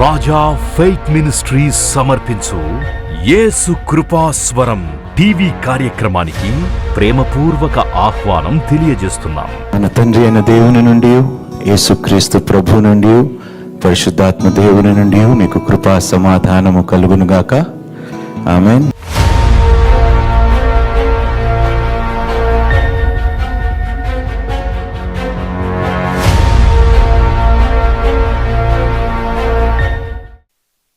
రాజా Faith ministries సమర్పించు యేసు కృపాస్వరం TV కార్యక్రమానికి ప్రేమపూర్వక ఆహ్వానం తెలియజేస్తున్నాం. మన తండ్రి అయిన దేవుని నుండి, యేసుక్రీస్తు ప్రభు నుండి, పరిశుద్ధాత్మ దేవుని నుండి మీకు కృపా సమాధానము కలుగునుగాక. ఆమేన్.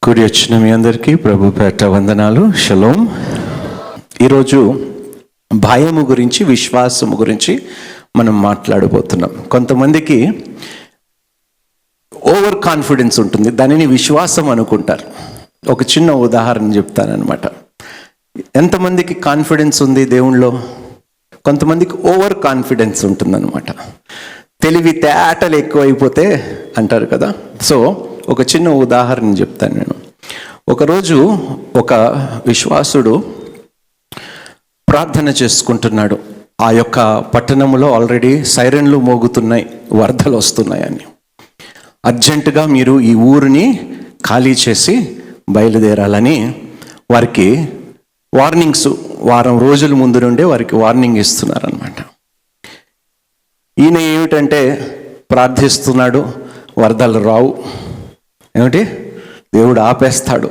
కూడి వచ్చిన మీ అందరికీ ప్రభు పేట వందనాలు. షలోం. ఈరోజు భయము గురించి, విశ్వాసము గురించి మనం మాట్లాడబోతున్నాం. కొంతమందికి ఓవర్ కాన్ఫిడెన్స్ ఉంటుంది, దానిని విశ్వాసం అనుకుంటారు. ఒక చిన్న ఉదాహరణ చెప్తానన్నమాట. ఎంతమందికి కాన్ఫిడెన్స్ ఉంది దేవునిలో? కొంతమందికి ఓవర్ కాన్ఫిడెన్స్ ఉంటుందన్నమాట. తెలివితేటలు ఎక్కువైపోతే అంటారు కదా. సో ఒక చిన్న ఉదాహరణ చెప్తాను నేను. ఒకరోజు ఒక విశ్వాసుడు ప్రార్థన చేసుకుంటున్నాడు. ఆ యొక్క పట్టణంలో ఆల్రెడీ సైరన్లు మోగుతున్నాయి, వరదలు వస్తున్నాయని. అర్జెంటుగా మీరు ఈ ఊరిని ఖాళీ చేసి బయలుదేరాలని వారికి వార్నింగ్స్, వారం రోజుల ముందు నుండే వారికి వార్నింగ్ ఇస్తున్నారనమాట. ఈయన ఏమిటంటే ప్రార్థిస్తున్నాడు, వరదలు రావు, ఏమిటి దేవుడు ఆపేస్తాడు,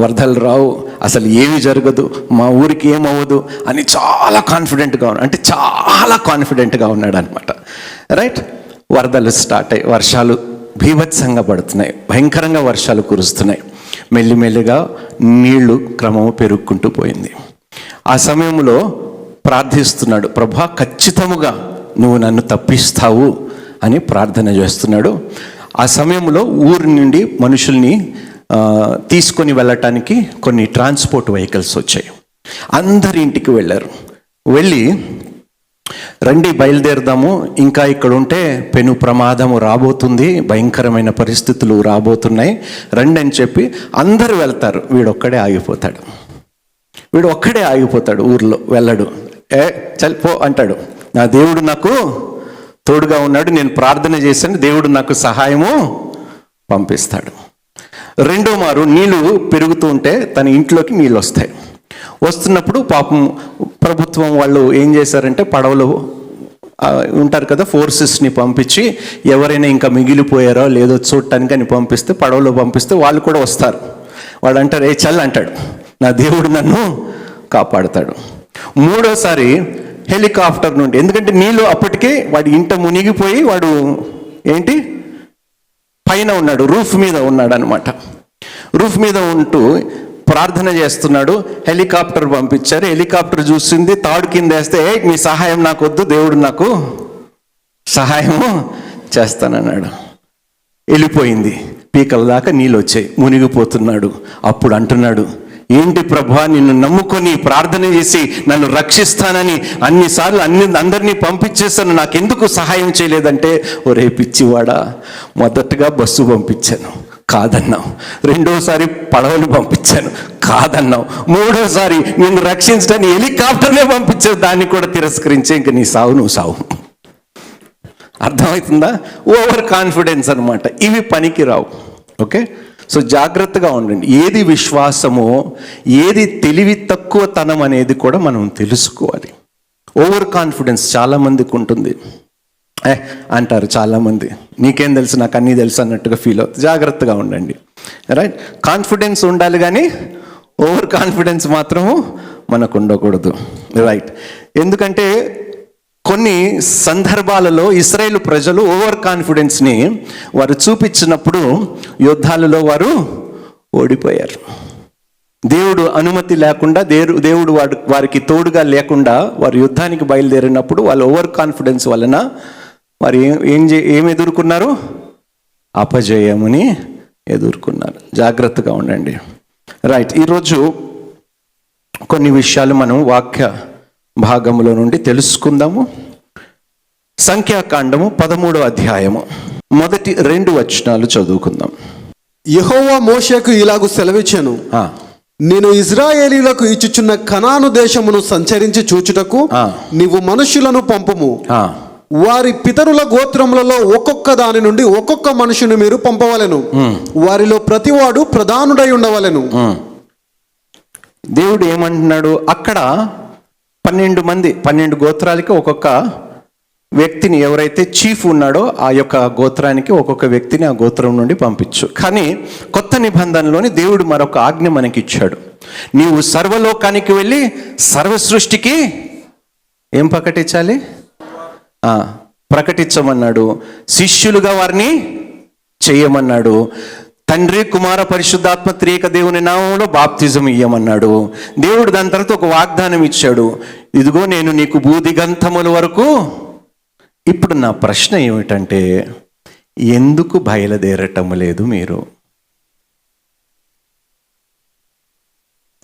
వరదలు రావు, అసలు ఏమి జరగదు, మా ఊరికి ఏమవ్వదు అని చాలా కాన్ఫిడెంట్గా ఉన్నాడు. అంటే చాలా కాన్ఫిడెంట్గా ఉన్నాడు అనమాట. రైట్. వరదలు స్టార్ట్ అయ్యి వర్షాలు భీభత్సంగా పడుతున్నాయి, భయంకరంగా వర్షాలు కురుస్తున్నాయి. మెల్లిమెల్లిగా నీళ్లు క్రమము పెరుగుకుంటూ పోయింది. ఆ సమయంలో ప్రార్థిస్తున్నాడు, ప్రభా ఖచ్చితముగా నువ్వు నన్ను తప్పిస్తావు అని ప్రార్థన చేస్తున్నాడు. ఆ సమయంలో ఊరి నుండి మనుషుల్ని తీసుకొని వెళ్ళటానికి కొన్ని ట్రాన్స్పోర్ట్ వెహికల్స్ వచ్చాయి. అందరి ఇంటికి వెళ్ళారు. వెళ్ళి రండి బయలుదేరదాము, ఇంకా ఇక్కడ ఉంటే పెను ప్రమాదము రాబోతుంది, భయంకరమైన పరిస్థితులు రాబోతున్నాయి, రండి అని చెప్పి అందరూ వెళ్తారు. వీడొక్కడే ఆగిపోతాడు, ఊర్లో వెళ్ళడు. చల్పో అంటాడు, నా దేవుడు నాకు తోడుగా ఉన్నాడు, నేను ప్రార్థన చేశాను, దేవుడు నాకు సహాయము పంపిస్తాడు. రెండో మారు నీళ్లు పెరుగుతూ ఉంటే తన ఇంట్లోకి నీళ్ళు వస్తాయి. వస్తున్నప్పుడు పాపం ప్రభుత్వం వాళ్ళు ఏం చేశారంటే పడవలు ఉంటారు కదా, ఫోర్సెస్ని పంపించి ఎవరైనా ఇంకా మిగిలిపోయారో లేదో చూడటానికి అని పంపిస్తే, పడవలో పంపిస్తే వాళ్ళు కూడా వస్తారు. వాడు అంటారు, చల్ అంటాడు, నా దేవుడు నన్ను కాపాడుతాడు. మూడోసారి హెలికాప్టర్ నుండి, ఎందుకంటే నీళ్ళు అప్పటికే వాడి ఇంట మునిగిపోయి వాడు ఏంటి పైన ఉన్నాడు, రూఫ్ మీద ఉన్నాడు అనమాట. రూఫ్ మీద ఉంటూ ప్రార్థన చేస్తున్నాడు. హెలికాప్టర్ పంపించారు. హెలికాప్టర్ చూసింది, తాడు కింద వేస్తే మీ సహాయం నాకు వద్దు, దేవుడు నాకు సహాయము చేస్తానన్నాడు. వెళ్ళిపోయింది. పీకల దాకా నీళ్ళు వచ్చాయి, మునిగిపోతున్నాడు. అప్పుడు అంటున్నాడు, ఏంటి ప్రభా, నిన్ను నమ్ముకొని ప్రార్థన చేసి నన్ను రక్షిస్తానని అన్నిసార్లు అందరినీ పంపించేస్తాను, నాకెందుకు సహాయం చేయలేదంటే, ఒరే పిచ్చివాడా, మొదటగా బస్సు పంపించాను, కాదన్నావు. రెండోసారి పడవలు పంపించాను, కాదన్నావు. మూడోసారి నిన్ను రక్షించడానికి హెలికాప్టర్నే పంపించాను, దాన్ని కూడా తిరస్కరించే, ఇంక నీ సావు నువ్వు సావు. అర్థమవుతుందా? ఓవర్ కాన్ఫిడెన్స్ అనమాట. ఇవి పనికి రావు. ఓకే. సో జాగ్రత్తగా ఉండండి. ఏది విశ్వాసమో, ఏది తెలివి తక్కువతనం అనేది కూడా మనం తెలుసుకోవాలి. ఓవర్ కాన్ఫిడెన్స్ చాలామందికి ఉంటుంది. అంటారు చాలామంది, నీకేం తెలుసు, నాకు అన్నీ తెలుసు అన్నట్టుగా ఫీల్ అవుతుంది. జాగ్రత్తగా ఉండండి. రైట్. కాన్ఫిడెన్స్ ఉండాలి, కానీ ఓవర్ కాన్ఫిడెన్స్ మాత్రము మనకు ఉండకూడదు. రైట్. ఎందుకంటే కొన్ని సందర్భాలలో ఇశ్రాయేలు ప్రజలు ఓవర్ కాన్ఫిడెన్స్ని వారు చూపించినప్పుడు యుద్ధాలలో వారు ఓడిపోయారు. దేవుడు అనుమతి లేకుండా, దేవుడు వారికి తోడుగా లేకుండా వారు యుద్ధానికి బయలుదేరినప్పుడు వాళ్ళు ఓవర్ కాన్ఫిడెన్స్ వలన వారు ఏం ఎదుర్కొన్నారు? అపజయముని ఎదుర్కొన్నారు. జాగ్రత్తగా ఉండండి. రైట్. ఈరోజు కొన్ని విషయాలు మనం వాక్య భాగములో నుండి తెలుసుకుందాము. సంఖ్యాకాండము 13వ అధ్యాయము మొదటి 2 వచనాలు చదువుకుందాం. యెహోవా మోషేకు ఇలాగు సెలవిచ్చెను, నేను ఇజ్రాయేలీలకు ఇచ్చుచున్న కనాను దేశమును సంచరించి చూచుటకు నీవు మనుషులను పంపుము. వారి పితరుల గోత్రములలో ఒక్కొక్క దాని నుండి ఒక్కొక్క మనుషుని మీరు పంపవలెను. వారిలో ప్రతివాడు ప్రధానుడై ఉండవలెను. దేవుడు ఏమంటున్నాడు అక్కడ 12 మంది 12 గోత్రాలకి ఒక్కొక్క వ్యక్తిని, ఎవరైతే చీఫ్ ఉన్నాడో ఆ యొక్క గోత్రానికి ఒక్కొక్క వ్యక్తిని ఆ గోత్రం నుండి పంపించు. కానీ కొత్త నిబంధనలోని దేవుడు మరొక ఆజ్ఞ మనకి ఇచ్చాడు. నీవు సర్వలోకానికి వెళ్ళి సర్వ సృష్టికి ఏం ప్రకటించాలి? ప్రకటించమన్నాడు. శిష్యులుగా వారిని చేయమన్నాడు. తండ్రి కుమార పరిశుద్ధాత్మ త్రియేక దేవుని నామంలో బాప్తిజం ఇయ్యమన్నాడు. దేవుడు దాని తర్వాత ఒక వాగ్దానం ఇచ్చాడు, ఇదిగో నేను నీకు భూదిగంతముల వరకు. ఇప్పుడు నా ప్రశ్న ఏమిటంటే, ఎందుకు బయలుదేరటం లేదు మీరు?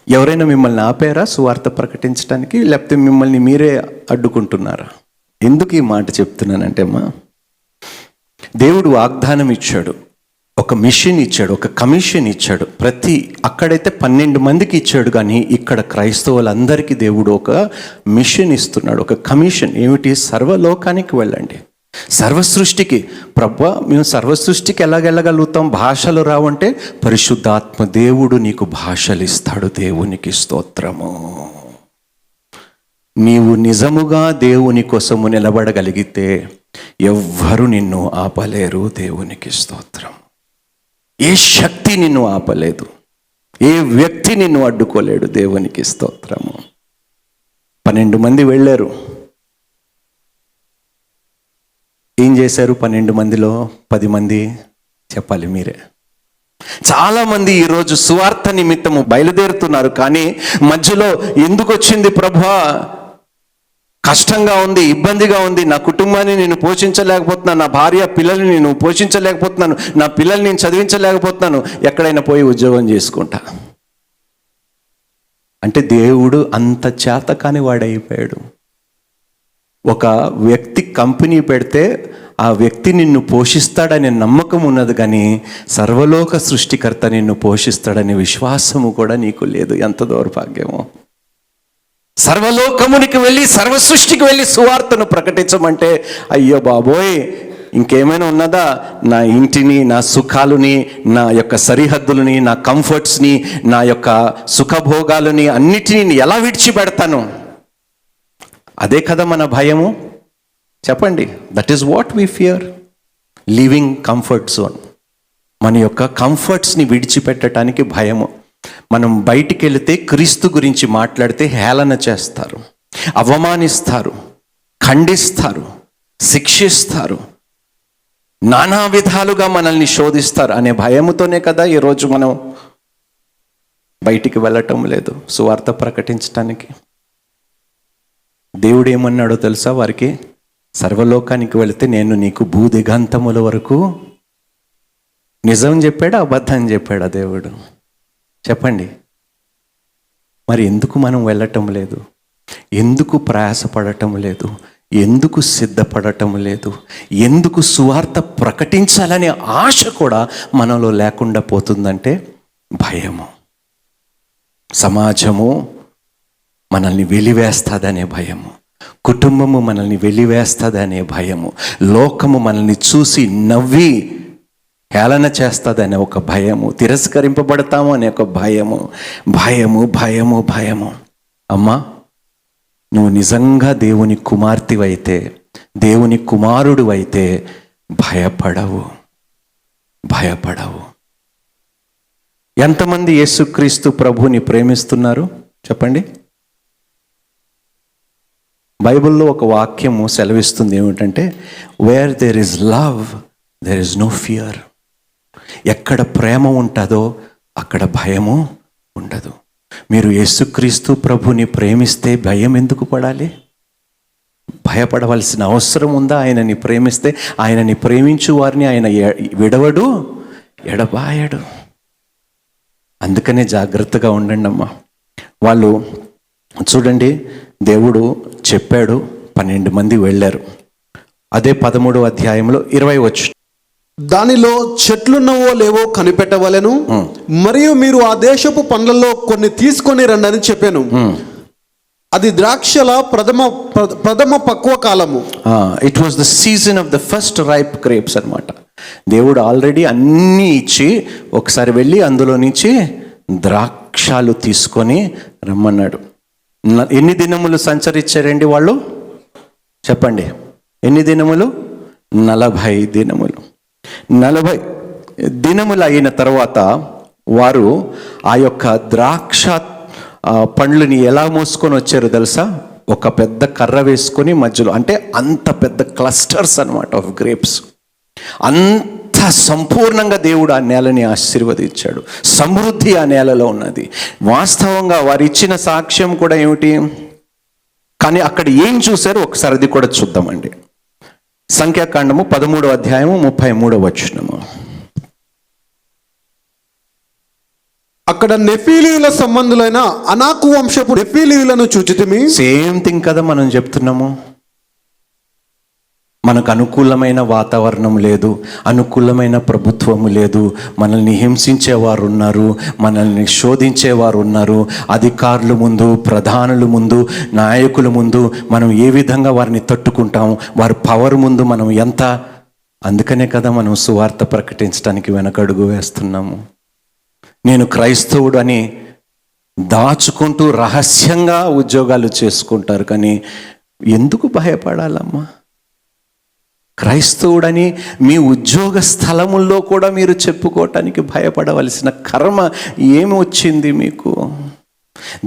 ఎవరైనా మిమ్మల్ని ఆపారా సువార్త ప్రకటించడానికి, లేకపోతే మిమ్మల్ని మీరే అడ్డుకుంటున్నారా? ఎందుకు ఈ మాట చెప్తున్నానంటే అమ్మా, దేవుడు వాగ్దానం ఇచ్చాడు, ఒక మిషన్ ఇచ్చాడు, ఒక కమిషన్ ఇచ్చాడు. అక్కడైతే 12 మందికి ఇచ్చాడు, కానీ ఇక్కడ క్రైస్తవులందరికీ దేవుడు ఒక మిషన్ ఇస్తున్నాడు, ఒక కమిషన్. ఏమిటి? సర్వలోకానికి వెళ్ళండి, సర్వ సృష్టికి. ప్రభువా, మేము సర్వ సృష్టికి ఎలాగెళ్ళగలుగుతాం? భాషలు రావంటే పరిశుద్ధాత్మ దేవుడు నీకు భాషలు ఇస్తాడు. దేవునికి స్తోత్రము. నీవు నిజముగా దేవుని కోసము నిలబడగలిగితే ఎవ్వరు నిన్ను ఆపలేరు. దేవునికి స్తోత్రం. ఏ శక్తి నిన్ను ఆపలేదు, ఏ వ్యక్తి నిన్ను అడ్డుకోలేడు. దేవునికి స్తోత్రము. 12 మంది వెళ్ళారు. ఏం చేశారు? 12 మందిలో 10 మంది చెప్పాలి మీరే. చాలామంది ఈరోజు సువార్త నిమిత్తము బయలుదేరుతున్నారు, కానీ మధ్యలో ఎందుకు వచ్చింది ప్రభువా, కష్టంగా ఉంది, ఇబ్బందిగా ఉంది, నా కుటుంబాన్ని నేను పోషించలేకపోతున్నాను, నా భార్య పిల్లల్ని నేను పోషించలేకపోతున్నాను, నా పిల్లల్ని నేను చదివించలేకపోతున్నాను, ఎక్కడైనా పోయి ఉద్యోగం చేసుకుంటా అంటే దేవుడు అంత చేతకాని వాడైపోయాడు. ఒక వ్యక్తి కంపెనీ పెడితే ఆ వ్యక్తి నిన్ను పోషిస్తాడనే నమ్మకం ఉన్నది, కానీ సర్వలోక సృష్టికర్త నిన్ను పోషిస్తాడనే విశ్వాసము కూడా నీకు లేదు. ఎంత దౌర్భాగ్యమో. సర్వలోకమునికి వెళ్ళి సర్వ సృష్టికి వెళ్ళి సువార్తను ప్రకటించమంటే, అయ్యో బాబోయ్, ఇంకేమైనా ఉన్నదా? నా ఇంటిని, నా సుఖాలని, నా యొక్క సరిహద్దులని, నా కంఫర్ట్స్ని, నా యొక్క సుఖభోగాలని అన్నిటినీ ఎలా విడిచిపెడతాను? అదే కదా మన భయము. చెప్పండి, that is what we fear, living comfort zone. మన యొక్క కంఫర్ట్స్ని విడిచిపెట్టడానికి భయము. మనం బయటికి వెళితే క్రీస్తు గురించి మాట్లాడితే హేళన చేస్తారు, అవమానిస్తారు, ఖండిస్తారు, శిక్షిస్తారు, నానా విధాలుగా మనల్ని శోధిస్తారు అనే భయముతోనే కదా ఈరోజు మనం బయటికి వెళ్ళటం లేదు సువార్త ప్రకటించటానికి. దేవుడు ఏమన్నాడో తెలుసా వారికి? సర్వలోకానికి వెళితే నేను నీకు భూదిగంతముల వరకు. నిజం చెప్పాడా, అబద్ధం చెప్పాడా దేవుడు? చెప్పండి. మరి ఎందుకు మనం వెళ్ళటం లేదు? ఎందుకు ప్రయాసపడటం లేదు? ఎందుకు సిద్ధపడటం లేదు? ఎందుకు సువార్త ప్రకటించాలనే ఆశ కూడా మనలో లేకుండా పోతుందంటే భయము. సమాజము మనల్ని వెలివేస్తుందనే భయము, కుటుంబము మనల్ని వెలివేస్తుందనే భయము, లోకము మనల్ని చూసి నవ్వి హేళన చేస్తుందనే ఒక భయము, తిరస్కరింపబడతాము అనే ఒక భయము. భయము భయము భయము. అమ్మా, నువ్వు నిజంగా దేవుని కుమార్తెవైతే, దేవుని కుమారుడు అయితే భయపడవు. ఎంతమంది యేసుక్రీస్తు ప్రభుని ప్రేమిస్తున్నారు చెప్పండి? బైబిల్లో ఒక వాక్యము సెలవిస్తుంది, ఏమిటంటే where there is love there is no fear. ఎక్కడ ప్రేమ ఉంటుందో అక్కడ భయము ఉండదు. మీరు యేసుక్రీస్తు ప్రభుని ప్రేమిస్తే భయం ఎందుకు పడాలి? భయపడవలసిన అవసరం ఉందా? ఆయనని ప్రేమిస్తే, ఆయనని ప్రేమించు వారిని ఆయన విడవడు, ఎడబాయడు. అందుకనే జాగ్రత్తగా ఉండండి అమ్మా. వాళ్ళు చూడండి, దేవుడు చెప్పాడు, 12 మంది వెళ్ళారు. అదే 13వ అధ్యాయంలో 20 వచ్చు. దానిలో చెట్లున్నవో లేవో కనిపెట్టవలెను, మరియు మీరు ఆ దేశపు పండ్లలో కొన్ని తీసుకొని రండని చెప్పాను. అది ద్రాక్షల ప్రథమ పక్వ కాలము. It was the season of the first ripe grapes అన్నమాట. దేవుడు ఆల్రెడీ అన్నీ ఇచ్చి ఒకసారి వెళ్ళి అందులో నుంచి ద్రాక్షాలు తీసుకొని రమ్మన్నాడు. ఎన్ని దినములు సంచరించారండి వాళ్ళు? చెప్పండి, ఎన్ని దినములు? 40 దినములు. 40 దినములు అయిన తర్వాత వారు ఆ యొక్క ద్రాక్ష పండ్లని ఎలా మోసుకొని వచ్చారో తెలుసా? ఒక పెద్ద కర్ర వేసుకొని మధ్యలో, అంటే అంత పెద్ద క్లస్టర్స్ అన్నమాట ఆఫ్ గ్రేప్స్. అంత సంపూర్ణంగా దేవుడు ఆ నేలని ఆశీర్వదించాడు. సమృద్ధి ఆ నేలలో ఉన్నది. వాస్తవంగా వారు ఇచ్చిన సాక్ష్యం కూడా ఏమిటి? కానీ అక్కడ ఏం చూశారో ఒకసారి అది కూడా చూద్దామండి. సంఖ్యాకాండము 13వ అధ్యాయము 33వ వచనము. అక్కడ నెఫీలీయుల సంబంధులైన అనాకు వంశపు నెఫీలీయులను చూచితిమి. సేమ్ థింగ్ కదా మనం చెప్తున్నాము. మనకు అనుకూలమైన వాతావరణం లేదు, అనుకూలమైన ప్రభుత్వము లేదు, మనల్ని హింసించేవారు ఉన్నారు, మనల్ని శోధించేవారు ఉన్నారు. అధికారుల ముందు, ప్రధానుల ముందు, నాయకుల ముందు మనం ఏ విధంగా వారిని తట్టుకుంటాం? వారి పవర్ ముందు మనం ఎంత? అందుకనే కదా మనం సువార్త ప్రకటించడానికి వెనకడుగు వేస్తున్నాము. నేను క్రైస్తవుడు అని దాచుకుంటూ రహస్యంగా ఉద్యోగాలు చేసుకుంటారు. కానీ ఎందుకు భయపడాలమ్మా? క్రైస్తవుడని మీ ఉద్యోగ స్థలముల్లో కూడా మీరు చెప్పుకోవటానికి భయపడవలసిన కర్మ ఏమి వచ్చింది మీకు?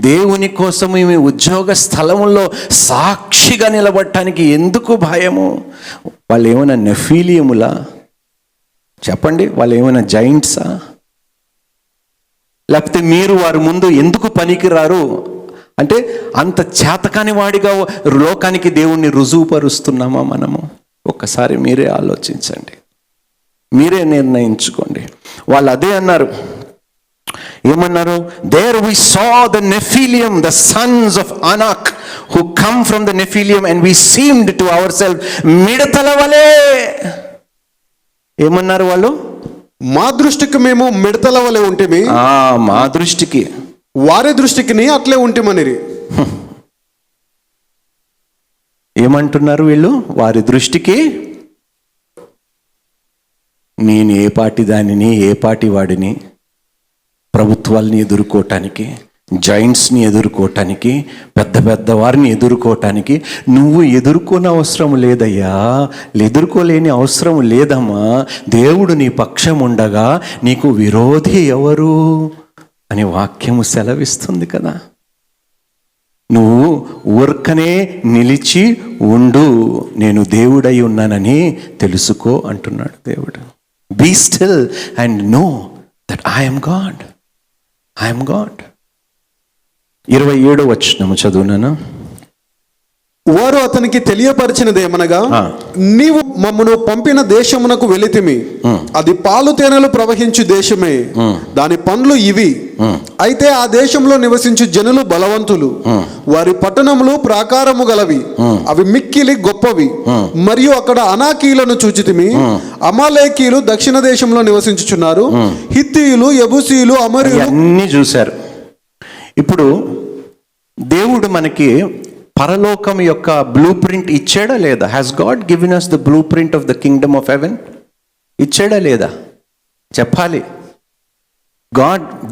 దేవుని కోసం మీ ఉద్యోగ స్థలముల్లో సాక్షిగా నిలబడటానికి ఎందుకు భయము? వాళ్ళు ఏమైనా నెఫీలియములా? చెప్పండి, వాళ్ళు ఏమైనా జైంట్సా? లేకపోతే మీరు వారి ముందు ఎందుకు పనికిరారు అంటే అంత చేతకాని వాడిగా లోకానికి దేవుణ్ణి రుజువుపరుస్తున్నామా మనము? ఒక్కసారి మీరే ఆలోచించండి, మీరే నిర్ణయించుకోండి. వాళ్ళు అదే అన్నారు. ఏమన్నారు? There we saw the Nephilim, the sons of Anak who come from the Nephilim and we seemed to our self మిడతల వలే. ఏమన్నారు వాళ్ళు? మా దృష్టికి మేము మిడతల వలె ఉంటిమి. మా దృష్టికి, వారి దృష్టికి అట్లే ఉంటిమనిరి. ఏమంటున్నారు వీళ్ళు? వారి దృష్టికి నేను ఏ పార్టీ దానిని, ఏ పార్టీ వాడిని? ప్రభుత్వాల్ని ఎదుర్కోవటానికి, జాయింట్స్ని ఎదుర్కోవటానికి, పెద్ద పెద్ద వారిని ఎదుర్కోవటానికి నువ్వు ఎదుర్కొనే అవసరం లేదయ్యా, ఎదుర్కోలేని అవసరం లేదమ్మా. దేవుడు నీ పక్షం ఉండగా నీకు విరోధి ఎవరు అని వాక్యము సెలవిస్తుంది కదా. నువ్వు ఊర్కనే నిలిచి ఉండు, నేను దేవుడై ఉన్నానని తెలుసుకో అంటున్నాడు దేవుడు. Be still and know that I'm God, I'm God. 27వ వచనము చదువునాను. వారు అతనికి తెలియపరిచినదేమనగా, నీవు మమ్మను పంపిన దేశమునకు వెళితిమి, అది పాలు తేనెలు ప్రవహించు దేశమే, దాని పండ్లు ఇవి. అయితే ఆ దేశంలో నివసించు జనులు బలవంతులు, వారి పట్టణములు ప్రాకారము గలవి, అవి మిక్కిలి గొప్పవి. మరియు అక్కడ అనాకీలను చూచితిమి. అమాలేకీలు దక్షిణ దేశంలో నివసించుచున్నారు, హిత్తీయులు, యెబూసీయులు, అమోరీయులు అన్ని చూశారు. ఇప్పుడు దేవుడు మనకి పరలోకం యొక్క బ్లూ ప్రింట్ ఇచ్చాడా లేదా? Has God given us the blue print of the Kingdom of haven? ఇచ్చాడా లేదా? చెప్పాలి.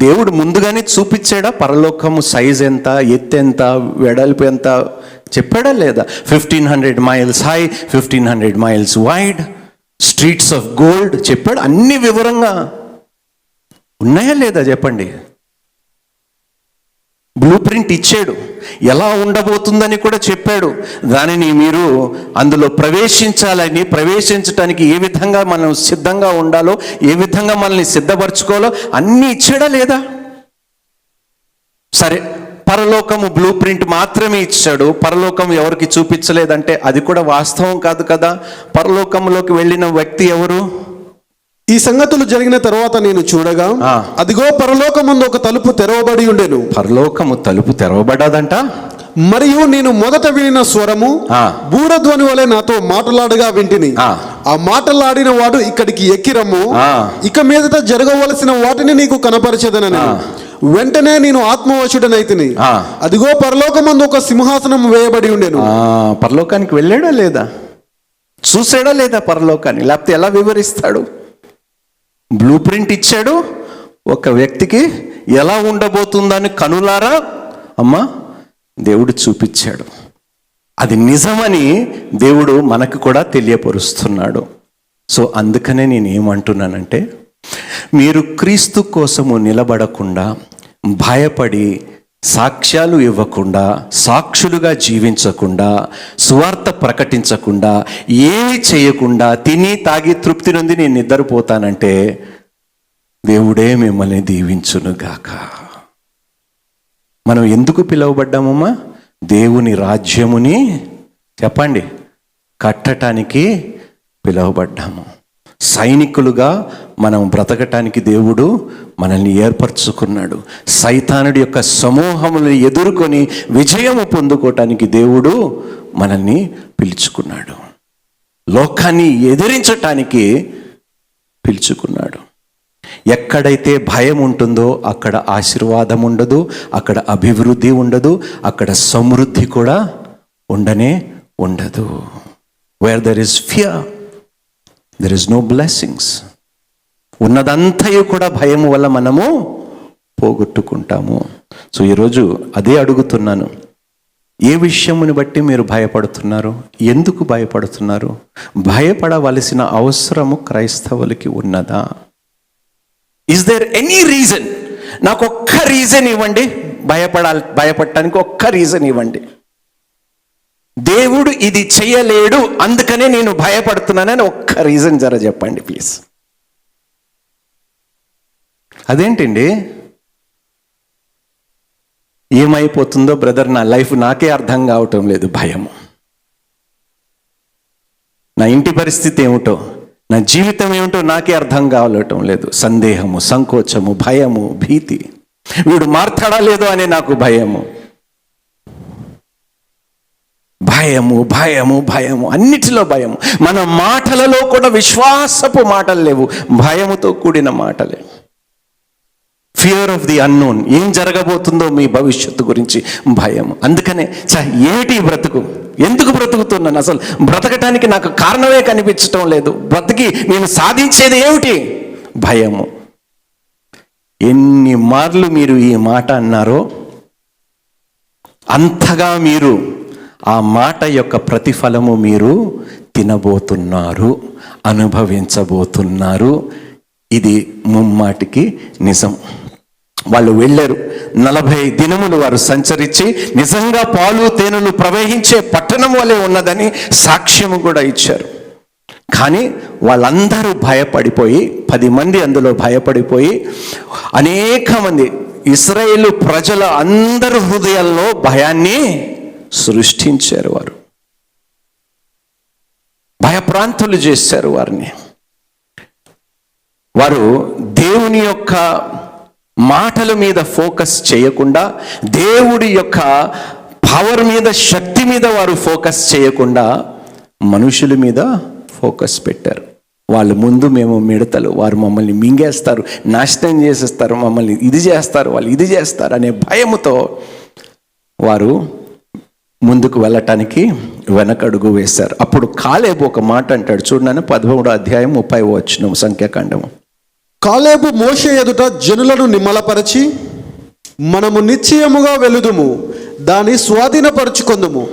దేవుడు ముందుగానే చూపించాడా? పరలోకము సైజ్ ఎంత, ఎత్తు ఎంత, వెడల్పు ఎంత చెప్పాడా లేదా? 1500 miles high, 1500 miles wide, streets of gold చెప్పాడు. అన్ని వివరంగా ఉన్నాయా లేదా చెప్పండి? బ్లూ ప్రింట్ ఇచ్చాడు, ఎలా ఉండబోతుందని కూడా చెప్పాడు. దానిని మీరు అందులో ప్రవేశించటానికి ఏ విధంగా మనం సిద్ధంగా ఉండాలో, ఏ విధంగా మనల్ని సిద్ధపరచుకోవాలో అన్నీ ఇచ్చాడా లేదా? సరే, పరలోకము బ్లూ ప్రింట్ మాత్రమే ఇచ్చాడు, పరలోకం ఎవరికి చూపించలేదంటే అది కూడా వాస్తవం కాదు కదా. పరలోకంలోకి వెళ్ళిన వ్యక్తి ఎవరు? ఈ సంగతులు జరిగిన తర్వాత నేను చూడగా, అదిగో పరలోకమందు ఒక తలుపు తెరవబడి ఉండెను. పరలోకము తలుపు తెరవబడ్డదంట. మరియు నేను మొదట వినిన స్వరము బూరధ్వని వలె నాతో మాటలాడగా వింటిని. ఆ మాటలాడిన వాడు, ఇక్కడికి ఎక్కిరమ్ము, ఇక మీదట జరగవలసిన వాటిని నీకు కనపరచదనని. వెంటనే నేను ఆత్మవశుడనైతిని. ఆ. అదిగో పరలోకమందు ఒక సింహాసనం వేయబడి ఉండెను. పరలోకానికి వెళ్ళాడా లేదా? చూసాడా లేదా పరలోకాన్ని? లేకపోతే ఎలా వివరిస్తాడు? బ్లూ ప్రింట్ ఇచ్చాడు ఒక వ్యక్తికి, ఎలా ఉండబోతుందని కనులారా అమ్మా దేవుడు చూపించాడు. అది నిజమని దేవుడు మనకు కూడా తెలియపరుస్తున్నాడు. సో అందుకనే నేను ఏమంటున్నానంటే, మీరు క్రీస్తు కోసము నిలబడకుండా, భయపడి, సాక్ష్యాలు ఇవ్వకుండా, సాక్షులుగా జీవించకుండా, సువార్త ప్రకటించకుండా, ఏమి చేయకుండా, తిని తాగి తృప్తి నుండి నేను నిద్రపోతానంటే దేవుడే మిమ్మల్ని దీవించునుగాక. మనం ఎందుకు పిలువబడ్డామమ్మా? దేవుని రాజ్యముని చెప్పండి కట్టటానికి పిలువబడ్డాము. సైనికులుగా మనం బ్రతకటానికి దేవుడు మనల్ని ఏర్పరచుకున్నాడు. సైతానుడి యొక్క సమూహములను ఎదుర్కొని విజయము పొందుకోవటానికి దేవుడు మనల్ని పిలుచుకున్నాడు. లోకాన్ని ఎదిరించటానికి పిలుచుకున్నాడు. ఎక్కడైతే భయం ఉంటుందో అక్కడ ఆశీర్వాదం ఉండదు, అక్కడ అభివృద్ధి ఉండదు, అక్కడ సమృద్ధి కూడా ఉండనే ఉండదు. Where there is fear there is no blessings. ఉన్నదంతయు కూడా భయం వల్ల మనము పోగొట్టుకుంటాము. సో ఈరోజు అదే అడుగుతున్నాను, ఏ విషయముని బట్టి మీరు భయపడుతున్నారు? ఎందుకు భయపడుతున్నారు? భయపడవలసిన అవసరము క్రైస్తవులకి ఉన్నదా? Is there any reason? నాకు ఒక్క రీజన్ ఇవ్వండి, భయపడటానికి ఒక్క రీజన్ ఇవ్వండి. దేవుడు ఇది చేయలేడు అందుకనే నేను భయపడుతున్నానని ఒక్క రీజన్ జర చెప్పండి ప్లీజ్. అదేంటండి? ఏమైపోతుందో బ్రదర్ నా లైఫ్ నాకే అర్థం కావటం లేదు. భయము, నా ఇంటి పరిస్థితి ఏమిటో, నా జీవితం ఏమిటో నాకే అర్థం కావటం లేదు. సందేహము, సంకోచము, భయము, భీతి. వీడు మారతాడా లేదో అనే నాకు భయము. భయము భయము భయము, అన్నిటిలో భయము. మన మాటలలో కూడా విశ్వాసపు మాటలు లేవు, భయముతో కూడిన మాటలే. Fear of the unknown. ఏం జరగబోతుందో మీ భవిష్యత్తు గురించి భయం. అందుకనే ఏమిటి బ్రతుకు, ఎందుకు బ్రతుకుతున్నాను, అసలు బ్రతకటానికి నాకు కారణమే కనిపించటం లేదు, బ్రతికి నేను సాధించేది ఏమిటి? భయము. ఎన్ని మార్లు మీరు ఈ మాట అన్నారో అంతగా మీరు ఆ మాట యొక్క ప్రతిఫలము మీరు తినబోతున్నారు, అనుభవించబోతున్నారు. ఇది ముమ్మాటికి నిజం. వాళ్ళు వెళ్ళారు, 40 దినములు వారు సంచరించి నిజంగా పాలు తేనెలు ప్రవహించే పట్టణం వలె ఉన్నదని సాక్ష్యము కూడా ఇచ్చారు. కానీ వాళ్ళందరూ భయపడిపోయి, 10 మంది అందులో భయపడిపోయి, అనేక మంది ఇశ్రాయేలు ప్రజల అందరి హృదయాల్లో భయాన్ని సృష్టించారు. వారు భయప్రాంతులు చేశారు వారిని. వారు దేవుని యొక్క మాటల మీద ఫోకస్ చేయకుండా, దేవుడి యొక్క పవర్ మీద, శక్తి మీద వారు ఫోకస్ చేయకుండా మనుషుల మీద ఫోకస్ పెట్టారు. వాళ్ళ ముందు మేము మిడతలు, వారు మమ్మల్ని మింగేస్తారు, నాశనం చేసేస్తారు, మమ్మల్ని ఇది చేస్తారు, వాళ్ళు ఇది చేస్తారు అనే భయముతో వారు ముందుకు వెళ్ళటానికి వెనకడుగు వేశారు. అప్పుడు కాలేబు ఒక మాట అంటాడు, చూడన్నాను 13వ అధ్యాయం 30వ వచనం, సంఖ్యాకాండము. కాలేబు మోషే ఎదుట జనులను నిమ్మలపరచి, మనము నిశ్చయముగా వెలుదుము, దాన్ని స్వాధీనపరచుకొందుము.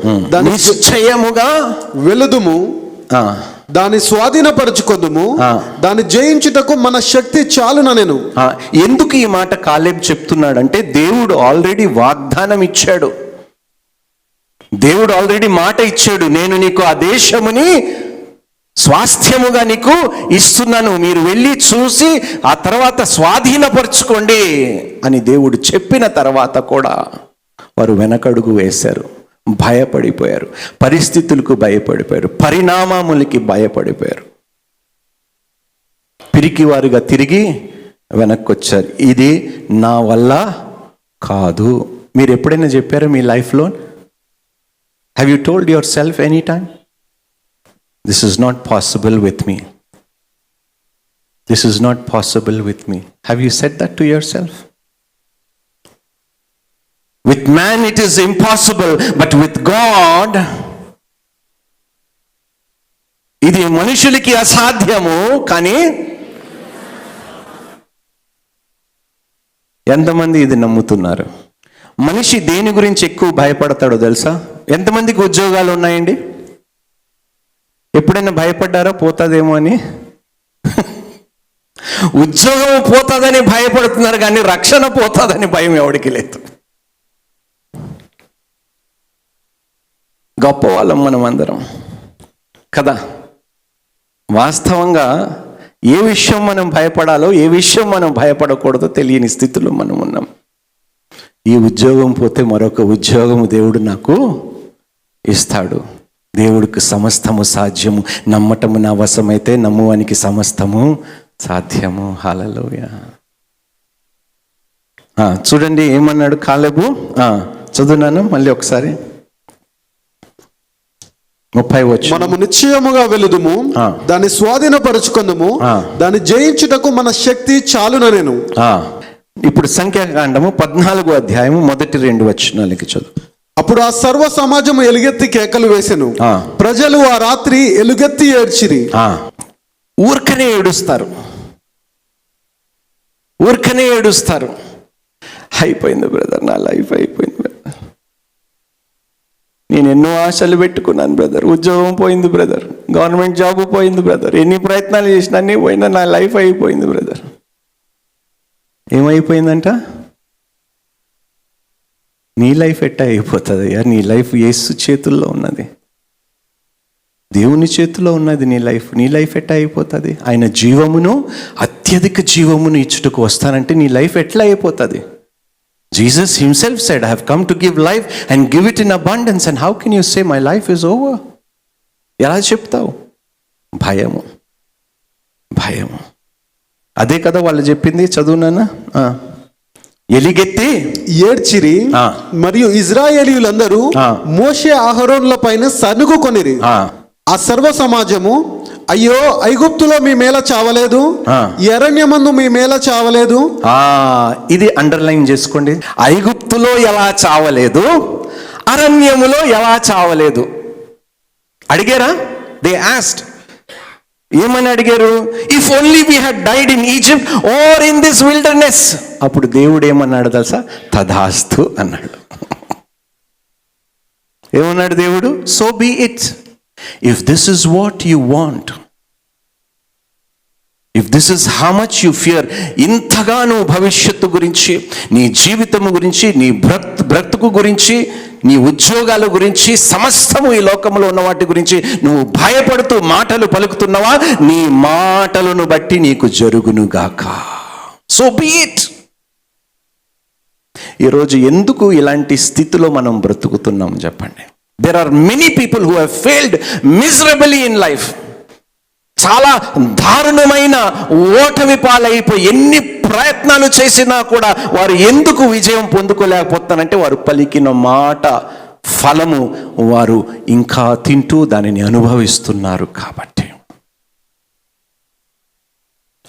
నిశ్చయముగా వెలుదుము, దాన్ని స్వాధీనపరచుకొందుము, దాన్ని జయించుటకు మన శక్తి చాలున. నేను ఎందుకు ఈ మాట కాలేబు చెప్తున్నాడంటే, దేవుడు ఆల్రెడీ వాగ్దానం ఇచ్చాడు, దేవుడు ఆల్రెడీ మాట ఇచ్చాడు, నేను నీకు ఆ దేశముని స్వాస్థ్యముగా నీకు ఇస్తున్నాను, మీరు వెళ్ళి చూసి ఆ తర్వాత స్వాధీనపరచుకోండి అని దేవుడు చెప్పిన తర్వాత కూడా వారు వెనకడుగు వేశారు, భయపడిపోయారు, పరిస్థితులకు భయపడిపోయారు, పరిణామములకి భయపడిపోయారు, పిరికివారుగా తిరిగి వెనక్కి వచ్చారు. ఇది నా వల్ల కాదు. మీరు ఎప్పుడైనా చెప్పారా మీ లైఫ్లో? Have you told your self any time, this is not possible with me, this is not possible with me? Have you said that to yourself? With man it is impossible, but with God ఇది మనుషులకి అసాధ్యము. కానీ ఎంతమంది ఇది నమ్ముతున్నారు? మనిషి దేని గురించి ఎక్కువ భయపడతాడో తెలుసా? ఎంతమందికి ఉద్యోగాలు ఉన్నాయండి? ఎప్పుడైనా భయపడ్డారా పోతుందేమో అని? ఉద్యోగం పోతుందని భయపడుతున్నారు, కానీ రక్షణ పోతుందని భయం ఎవడికి లేదు. గొప్ప వాళ్ళం మనం అందరం కదా. వాస్తవంగా ఏ విషయం మనం భయపడాలో, ఏ విషయం మనం భయపడకూడదో తెలియని స్థితిలో మనం ఉన్నాం. ఈ ఉద్యోగం పోతే మరొక ఉద్యోగం దేవుడు నాకు ఇస్తాడు. దేవుడికి సమస్తము సాధ్యము, నమ్మటము నా వశమైతే నమ్మువానికి సమస్తము సాధ్యము. హల్లెలూయా. చూడండి ఏమన్నాడు కాలేబు. చదువునాను మళ్ళీ ఒకసారి 30 వచ్చి, మనము నిశ్చయముగా వెలుదుము, దాన్ని స్వాధీనపరచుకుందుము, దాన్ని జయించుటకు మన శక్తి చాలున. నేను ఇప్పుడు సంఖ్యాకాండము 14వ అధ్యాయము 1-2 వచనాలకి చదువు. అప్పుడు ఆ సర్వ సమాజము ఎలుగెత్తి కేకలు వేసెను, ప్రజలు ఆ రాత్రి ఎలుగెత్తి ఏడ్చిరి. ఊర్కనే ఏడుస్తారు, ఊర్కనే ఏడుస్తారు. అయిపోయింది బ్రదర్, నా లైఫ్ అయిపోయింది బ్రదర్, నేను ఎన్నో ఆశలు పెట్టుకున్నాను బ్రదర్, ఉద్యోగం పోయింది బ్రదర్, గవర్నమెంట్ జాబ్ పోయింది బ్రదర్, ఎన్ని ప్రయత్నాలు చేసినా అన్నీ పోయినా, నా లైఫ్ అయిపోయింది బ్రదర్. ఏమైపోయిందంట? నీ లైఫ్ ఎట్టా అయిపోతుంది? నీ లైఫ్ యేసు చేతుల్లో ఉన్నది, దేవుని చేతిలో ఉన్నది నీ లైఫ్. నీ లైఫ్ ఎట్లా అయిపోతుంది? ఆయన జీవమును, అత్యధిక జీవమును ఇచ్చుటకు వస్తానంటే నీ లైఫ్ ఎట్లా అయిపోతుంది? Jesus himself said, I have come to give life and give it in abundance. And how can you say my life is over? ఎలా చెప్తావు? భయము, భయము. అదే కదా వాళ్ళు చెప్పింది. చదువునానా? ఎలిగెత్తి ఏడ్చిరి. మరియు ఇజ్రాయేలీయులందరూ మోషే అహరోనుల పైన సనుగుకొనిరి. ఆ సర్వ సమాజము, అయ్యో ఐగుప్తులో మీ మేల చావలేదు, అరణ్యమందు మీ మేల చావలేదు. ఇది అండర్లైన్ చేసుకోండి. ఐగుప్తులో ఎలా చావలేదు, అరణ్యములో ఎలా చావలేదు అడిగారా? They asked. ఏమని అడిగారు? If only we had died in Egypt or in this wilderness. అప్పుడు దేవుడు ఏమన్నాడు తెలుసా? తదాస్తు అన్నాడు. ఏమన్నాడు దేవుడు? So be it. If this is what you want, if this is how much you fear, ఇంతగా నువ్వు భవిష్యత్తు గురించి, నీ జీవితము గురించి, నీ బ్రతుకు గురించి, నీ ఉద్యోగాల గురించి, సమస్తము ఈ లోకంలో ఉన్న వాటి గురించి నువ్వు భయపడుతూ మాటలు పలుకుతున్నావా? నీ మాటలను బట్టి నీకు జరుగునుగాక. So be it. ఈరోజు ఎందుకు ఇలాంటి స్థితిలో మనం బ్రతుకుతున్నాం చెప్పండి? There are many people who have failed miserably in life. చాలా దారుణమైన ఓటమి పాలైపోయి ఎన్ని ప్రయత్నాలు చేసినా కూడా వారు ఎందుకు విజయం పొందుకోలేకపోతానంటే వారు పలికిన మాట ఫలము వారు ఇంకా తింటూ దానిని అనుభవిస్తున్నారు కాబట్టి.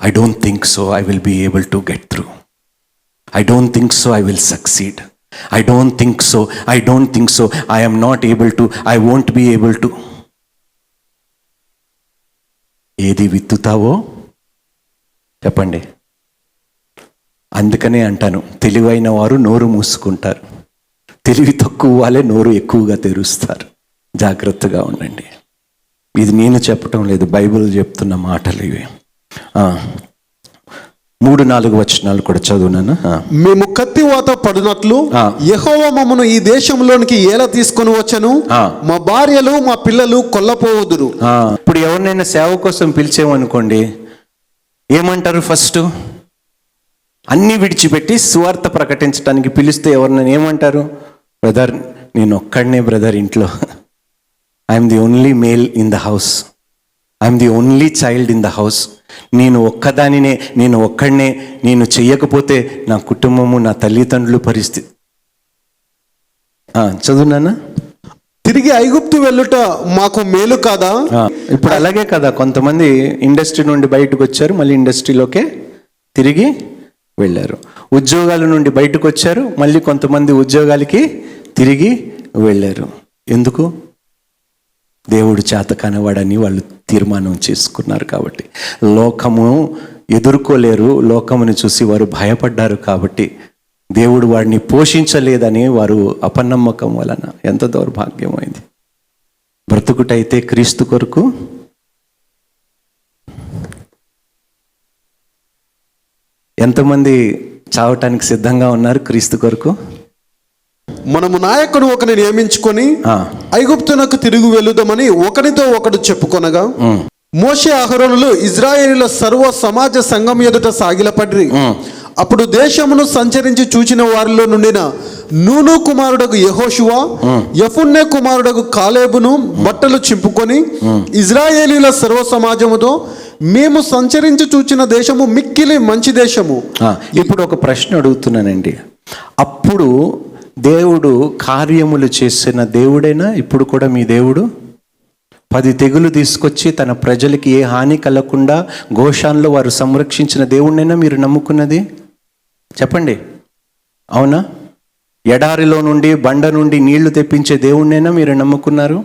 I don't think so I will be able to get through. I don't think so I will succeed. I don't think so. I don't think so. I am not able to. I won't be able to. ఏది విత్తుతావో చెప్పండి. అందుకనే అంటాను, తెలివైన వారు నోరు మూసుకుంటారు, తెలివి తక్కువ వాళ్ళే నోరు ఎక్కువగా తెరుస్తారు. జాగ్రత్తగా ఉండండి. ఇది నేను చెప్పటం లేదు, బైబిల్ చెప్తున్న మాటలు ఇవి. 3-4 వచనాలు కూడా చదువునాను. మేము కత్తివాత పడినట్లు యెహోవా మమ్మను ఈ దేశంలోనికి ఎలా తీసుకొని వచ్చను, మా భార్యలు మా పిల్లలు కొల్లపోవుదురు. ఇప్పుడు ఎవరినైనా సేవ కోసం పిలిచేమనుకోండి, ఏమంటారు? ఫస్ట్ అన్ని విడిచిపెట్టి సువార్త ప్రకటించడానికి పిలిస్తే ఎవరినైనా ఏమంటారు? బ్రదర్, నేను ఒక్కడనే బ్రదర్ ఇంట్లో, I'm the only male in the house, I'm the only child in the house. నేను ఒక్కదానినే, నేను ఒక్కడనే, నేను చెయ్యకపోతే నా కుటుంబము, నా తల్లిదండ్రుల పరిస్థితి. చదువునానా? తిరిగి ఐగుప్తు వెళ్ళుట మాకు మేలు కాదా? ఇప్పుడు అలాగే కదా, కొంతమంది ఇండస్ట్రీ నుండి బయటకు వచ్చారు, మళ్ళీ ఇండస్ట్రీలోకే తిరిగి వెళ్ళారు. ఉద్యోగాల నుండి బయటకు వచ్చారు, మళ్ళీ కొంతమంది ఉద్యోగాలకి తిరిగి వెళ్ళారు. ఎందుకు? దేవుడు చేతకానివాడని వాళ్ళు తీర్మానం చేసుకున్నారు కాబట్టి. లోకము ఎదుర్కోలేరు, లోకముని చూసి వారు భయపడ్డారు కాబట్టి దేవుడు వాడిని పోషించలేదని వారు అపనమ్మకం వలన. ఎంత దౌర్భాగ్యమైంది. బ్రతుకుటైతే క్రీస్తు కొరకు, ఎంతమంది చావటానికి సిద్ధంగా ఉన్నారు క్రీస్తు కొరకు? మనము నాయకుడు ఒకరిని నియమించుకొని ఐగుప్తునకు తిరిగి వెళ్ళుదామని ఒకరితో ఒకడు చెప్పుకొనగా, మోషే అహరోనులు ఇజ్రాయేలీల సర్వ సమాజ సంఘం ఎదుట సాగిలపడ్రి. అప్పుడు దేశమును సంచరించి చూచిన వారిలో నుండిన నూను కుమారుడకు యెహోషువ, యెఫున్నె కుమారుడకు కాలేబును బట్టలు చింపుకొని ఇజ్రాయేలీల సర్వ సమాజముతో, మేము సంచరించి చూచిన దేశము మిక్కిలి మంచి దేశము. ఇప్పుడు ఒక ప్రశ్న అడుగుతున్నానండి. అప్పుడు దేవుడు కార్యములు చేసిన దేవుడైనా ఇప్పుడు కూడా మీ దేవుడు? 10 తెగులు తీసుకొచ్చి తన ప్రజలకి ఏ హాని కలగకుండా గోషాన్లో వారు సంరక్షించిన దేవుడినైనా మీరు నమ్ముకున్నది? చెప్పండి, అవునా? ఎడారిలో నుండి బండ నుండి నీళ్లు తెప్పించే దేవుడినైనా మీరు నమ్ముకున్నారు?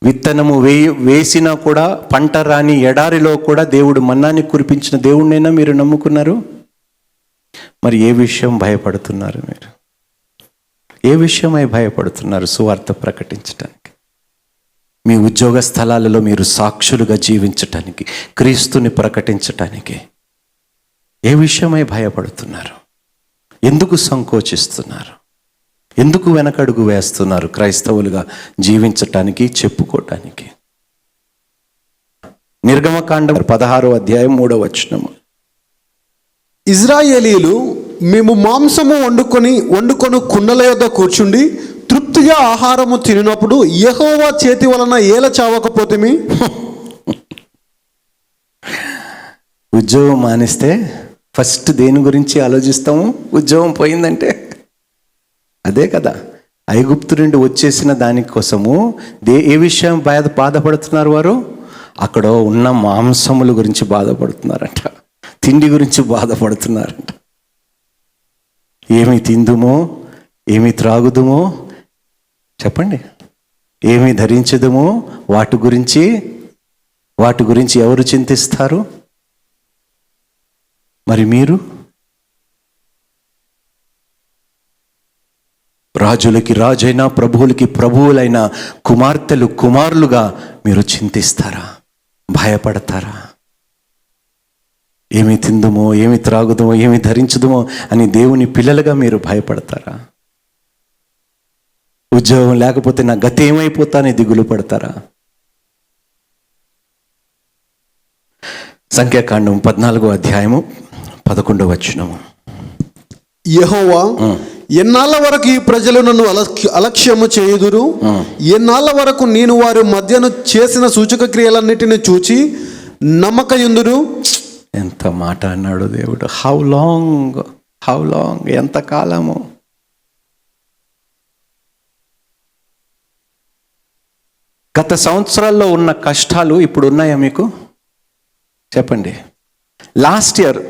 విత్తనము వేసినా కూడా పంట రాని ఎడారిలో కూడా దేవుడు మన్నాన్ని కురిపించిన దేవుడినైనా మీరు నమ్ముకున్నారు? మరి ఏ విషయం భయపడుతున్నారు మీరు? ఏ విషయమై భయపడుతున్నారు సువార్త ప్రకటించటానికి? మీ ఉద్యోగ స్థలాలలో మీరు సాక్షులుగా జీవించటానికి, క్రీస్తుని ప్రకటించటానికి ఏ విషయమై భయపడుతున్నారు? ఎందుకు సంకోచిస్తున్నారు? ఎందుకు వెనకడుగు వేస్తున్నారు క్రైస్తవులుగా జీవించటానికి, చెప్పుకోవటానికి? నిర్గమకాండం 16వ అధ్యాయం 3వ వచనము. ఇజ్రాయేలీలు మేము మాంసము వండుకొని కుండల యొద్ద కూర్చుండి తృప్తిగా ఆహారము తినినప్పుడు యెహోవా చేతి వలన ఏల చావకపోతేమి? ఉద్యోగం మానేస్తే ఫస్ట్ దేని గురించి ఆలోచిస్తాము? ఉద్యోగం పోయిందంటే అదే కదా. ఐగుప్తు నుండి వచ్చేసిన దానికోసము ఏ విషయం బాధపడుతున్నారు వారు? అక్కడ ఉన్న మాంసముల గురించి బాధపడుతున్నారంట, తిండి గురించి బాధపడుతున్నారంట. ఏమి తిందుమో, ఏమి త్రాగుదుమో చెప్పండి, ఏమి ధరించదుమో వాటి గురించి ఎవరు చింతిస్తారు? మరి మీరు? రాజులకి రాజైనా ప్రభువులకి ప్రభువులైన కుమార్తెలు కుమారులుగా మీరు చింతిస్తారా? భయపడతారా? ఏమి తిందుమో, ఏమి త్రాగుదమో, ఏమి ధరించుదమో అని దేవుని పిల్లలుగా మీరు భయపడతారా? ఉద్యోగం లేకపోతే నా గతి ఏమైపోతానని దిగులు పడతారా? సంఖ్యాకాండం 14వ అధ్యాయము 11వ వచనము. యెహోవా, ఎన్నాళ్ళ వరకు ఈ ప్రజలు నన్ను అలక్ష్యము చేయుదురు? ఎన్నాళ్ళ వరకు నేను వారి మధ్యను చేసిన సూచక క్రియలన్నిటిని చూచి నమ్మకయుందురు? ఎంత మాట అన్నాడు దేవుడు. హౌ లాంగ్, ఎంతకాలము? గత సంవత్సరాల్లో ఉన్న కష్టాలు ఇప్పుడు ఉన్నాయా మీకు? చెప్పండి. లాస్ట్ ఇయర్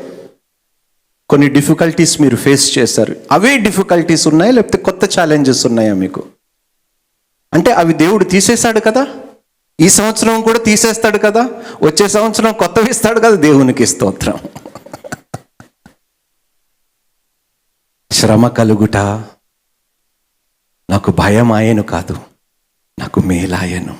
కొన్ని డిఫికల్టీస్ మీరు ఫేస్ చేశారు. అవే డిఫికల్టీస్ ఉన్నాయా లేకపోతే కొత్త ఛాలెంజెస్ ఉన్నాయా మీకు? అంటే అవి దేవుడు తీసేశాడు కదా, ఈ సంవత్సరం కూడా తీసేస్తాడు కదా, వచ్చే సంవత్సరం కొత్తవి ఇస్తాడు కదా. దేవునికి స్తోత్రం. శ్రమ కలుగుట నాకు భయం ఆయను కాదు, నాకు మేలాయను.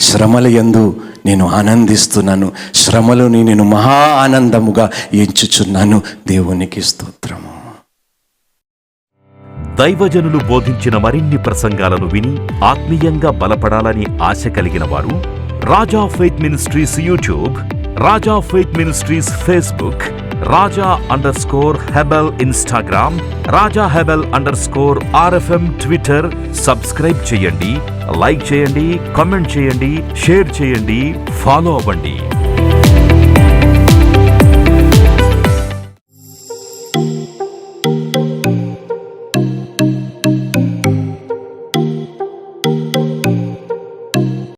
శ్రమల యందు నేను ఆనందిస్తున్నాను, శ్రమలోని నేను మహా ఆనందముగా ఎంచుచున్నాను. దేవునికి స్తోత్రము. దైవజనులు బోధించిన మరిన్ని ప్రసంగాలను విని ఆత్మీయంగా బలపడాలని ఆశ కలిగిన వారు Raja Faith Ministries YouTube, Raja Faith Ministries Facebook, Raja Hebel Instagram, Raja Hebel RFM Twitter subscribe చేయండి, లైక్ చేయండి, కామెంట్ చేయండి, షేర్ చేయండి, ఫాలో అవ్వండి.